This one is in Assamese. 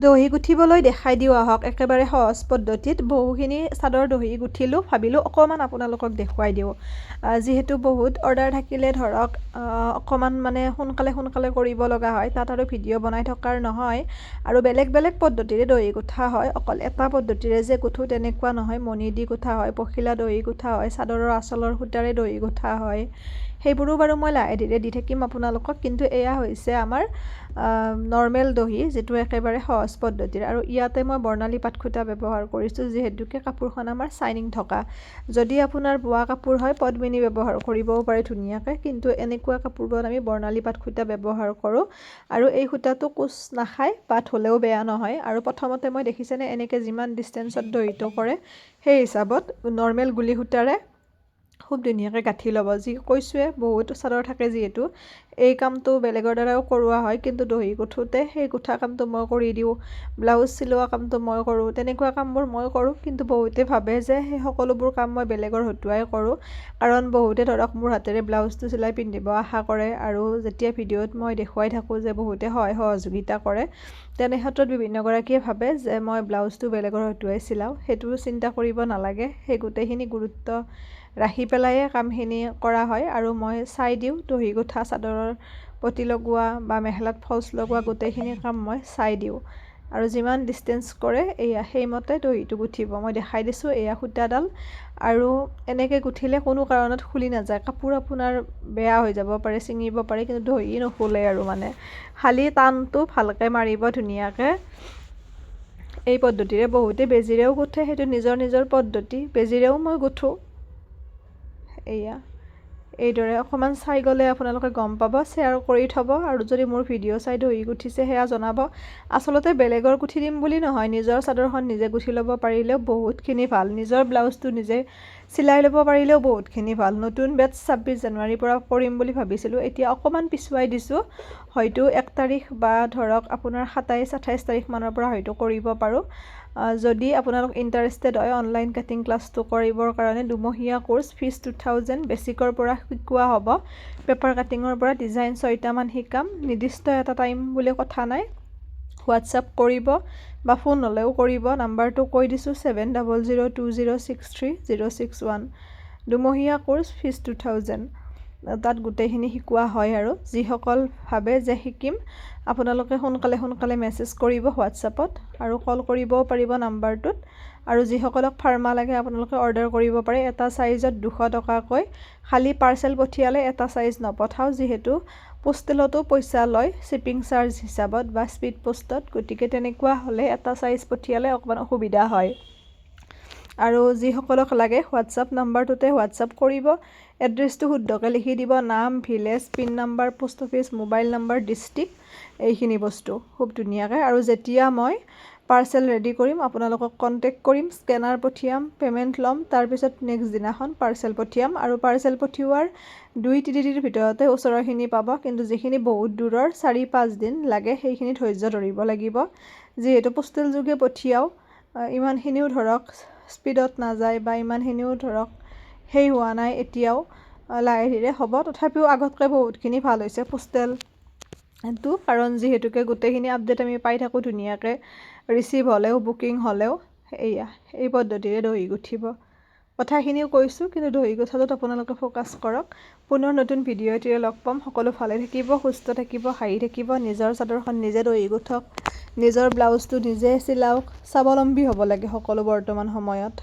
দহি গুঠিবলৈ দেখাই দিওঁ আহক একেবাৰে সহজ পদ্ধতিত বহুখিনি চাদৰ দহি গুঠিলোঁ ভাবিলোঁ অকণমান আপোনালোকক দেখুৱাই দিওঁ যিহেতু বহুত অৰ্ডাৰ থাকিলে ধৰক অকণমান মানে সোনকালে কৰিব লগা হয় তাত আৰু ভিডিঅ' বনাই থকাৰ নহয় আৰু বেলেগ পদ্ধতিৰে দহি গুঠা হয় অকল এটা পদ্ধতিৰে যে গুঠোঁ তেনেকুৱা নহয় মণি দি গুঠা হয় পখিলা দহি গুঠা হয় চাদৰৰ আঁচলৰ সূতাৰে দহি গুঠা হয় সেইবোৰো বাৰু মই লাহে ধীৰে দি থাকিম আপোনালোকক কিন্তু এয়া হৈছে আমাৰ নৰ্মেল দহি যেটো একেবাৰে সহজ পদ্ধতিৰ আৰু ইয়াতে মই বৰ্ণালী পাট খুটা ব্যৱহাৰ কৰিছোঁ যিহেতুকে কাপোৰখন আমাৰ শাইনিং থকা যদি আপোনাৰ বোৱা কাপোৰ হয় পদ্মিনী ব্যৱহাৰ কৰিবও পাৰে ধুনীয়াকৈ কিন্তু এনেকুৱা কাপোৰবোৰত আমি বৰ্ণালী পাট খুটা ব্যৱহাৰ কৰোঁ আৰু এই খুটাটো কোচ নাখায় পাট হ'লেও বেয়া নহয় আৰু প্ৰথমতে মই দেখিছেনে এনেকৈ যিমান ডিষ্টেঞ্চত দহিটো কৰে সেই হিচাপত নৰ্মেল গুলি সূতাৰে খুব ধুনীয়াকৈ গাঁঠি ল'ব যি কৈছোঁৱে বহুত চাদৰ থাকে যিহেতু এই কামটো বেলেগৰ দ্বাৰাও কৰোৱা হয় কিন্তু দহি গুঠোঁতে সেই গুঠা কামটো মই কৰি দিওঁ ব্লাউজ চিলোৱা কামটো মই কৰোঁ তেনেকুৱা কামবোৰ মই কৰোঁ কিন্তু বহুতে ভাবে যে সেই সকলোবোৰ কাম মই বেলেগৰ হতুৱাই কৰোঁ কাৰণ বহুতে ধৰক মোৰ হাতেৰে ব্লাউজটো চিলাই পিন্ধিব আশা কৰে আৰু যেতিয়া ভিডিঅ'ত মই দেখুৱাই থাকোঁ যে বহুতে সহযোগিতা কৰে তেনে ক্ষেত্ৰত বিভিন্নগৰাকীয়ে ভাবে যে মই ব্লাউজটো বেলেগৰ হতুৱাই চিলাওঁ সেইটো চিন্তা কৰিব নালাগে সেই গোটেইখিনি গুৰুত্ব ৰাখি পেলাইয়ে কামখিনি কৰা হয় আৰু মই চাই দিওঁ দহি গুঠা চাদৰৰ পতি লগোৱা বা মেখেলাত ফলচ লগোৱা গোটেইখিনি কাম মই চাই দিওঁ আৰু যিমান ডিষ্টেঞ্চ কৰে এয়া সেইমতে দহিটো গুঠিব মই দেখাই দিছোঁ এয়া সূতাডাল আৰু এনেকৈ গুঠিলে কোনো কাৰণত খুলি নাযায় কাপোৰ আপোনাৰ বেয়া হৈ যাব পাৰে ছিঙিব পাৰে কিন্তু দহি নুখুলে আৰু মানে খালি টানটো ভালকৈ মাৰিব ধুনীয়াকৈ এই পদ্ধতিৰে বহুতে বেজিৰেও গুঠে সেইটো নিজৰ পদ্ধতি বেজিৰেও মই গুঠোঁ এয়া এইদৰে অকণমান চাই গ'লে আপোনালোকে গম পাব শ্বেয়াৰ কৰি থ'ব আৰু যদি মোৰ ভিডিঅ' চাই দহি গুঠিছে সেয়া জনাব আচলতে বেলেগৰ গুঠি দিম বুলি নহয় নিজৰ চাদৰখন নিজে গুঠি ল'ব পাৰিলেও বহুতখিনি ভাল নিজৰ ব্লাউজটো নিজে চিলাই ল'ব পাৰিলেও বহুতখিনি ভাল নতুন বেটছ 26 জানুৱাৰীৰ পৰা কৰিম বুলি ভাবিছিলোঁ এতিয়া অকণমান পিছুৱাই দিছোঁ হয়তো 1 তাৰিখ বা ধৰক আপোনাৰ 27-28 তাৰিখ মানৰ পৰা হয়তো কৰিব পাৰোঁ যদি আপোনালোক ইণ্টাৰেষ্টেড হয় অনলাইন কাটিং ক্লাছটো কৰিবৰ কাৰণে দুমহীয়া কোৰ্চ ফিজ 2000 বেছিকৰ পৰা শিকোৱা হ'ব পেপাৰ কাটিঙৰ পৰা ডিজাইন 6টামান শিকাম নিৰ্দিষ্ট এটা টাইম বুলি কথা নাই হোৱাটছআপ কৰিব বা ফোন হ'লেও কৰিব নাম্বাৰটো কৈ দিছোঁ 7002063061 দুমহীয়া কোৰ্চ ফিজ 2000 তাত গোটেইখিনি শিকোৱা হয় আৰু যিসকল ভাবে যে শিকিম আপোনালোকে সোনকালে মেছেজ কৰিব হোৱাটছআপত আৰু কল কৰিবও পাৰিব নাম্বাৰটোত আৰু যিসকলক ফাৰ্মা লাগে আপোনালোকে অৰ্ডাৰ কৰিব পাৰে এটা সাইজত 200 টকাকৈ খালি পাৰ্চেল পঠিয়ালে এটা সাইজ নপঠাওঁ যিহেতু পোষ্টেলতো পইচা লয় শিপিং চাৰ্জ হিচাপত বা স্পীড পোষ্টত গতিকে তেনেকুৱা হ'লে এটা সাইজ পঠিয়ালে অকমান অসুবিধা হয় আৰু যিসকলক লাগে হোৱাটছআপ নাম্বাৰটোতে হোৱাটছআপ কৰিব এড্ৰেছটো শুদ্ধকৈ লিখি দিব নাম village pin number post office mobile number district এইখিনি বস্তু খুব ধুনীয়াকৈ আৰু যেতিয়া মই পাৰ্চেল ৰেডি কৰিম আপোনালোকক কণ্টেক্ট কৰিম স্কেনাৰ পঠিয়াম পে'মেণ্ট ল'ম তাৰপিছত নেক্সট দিনাখন পাৰ্চেল পঠিয়াম আৰু পাৰ্চেল পঠিওৱাৰ 2-3 দিনৰ ভিতৰতে ওচৰৰখিনি পাব কিন্তু যিখিনি বহুত দূৰৰ 4-5 দিন লাগে সেইখিনি ধৈৰ্য ধৰিব লাগিব যিহেতু পোষ্টেল যোগে পঠিয়াও ইমানখিনিও ধৰক স্পীডত নাযায় বা ইমানখিনিও ধৰক সেই হোৱা নাই এতিয়াও লাহে ধীৰে হ'ব তথাপিও আগতকৈ বহুতখিনি ভাল হৈছে পোষ্টেল এইটো কাৰণ যিহেতুকে গোটেইখিনি আপডেট আমি পাই থাকোঁ ধুনীয়াকৈ ৰিচিভ হ'লেও বুকিং হ'লেও এই পদ্ধতিৰে দহি গুঠিব কথাখিনিও কৈছোঁ কিন্তু দহি গুঠাটোত আপোনালোকে ফ'কাছ কৰক পুনৰ নতুন ভিডিঅ' এটিৰে লগ পাম সকলো ভালে থাকিব সুস্থ থাকিব হাঁহি থাকিব নিজৰ চাদৰখন নিজে দহি গুঠক নিজৰ ব্লাউজটো নিজে চিলাওক স্বাৱলম্বী হ'ব লাগে সকলো বৰ্তমান সময়ত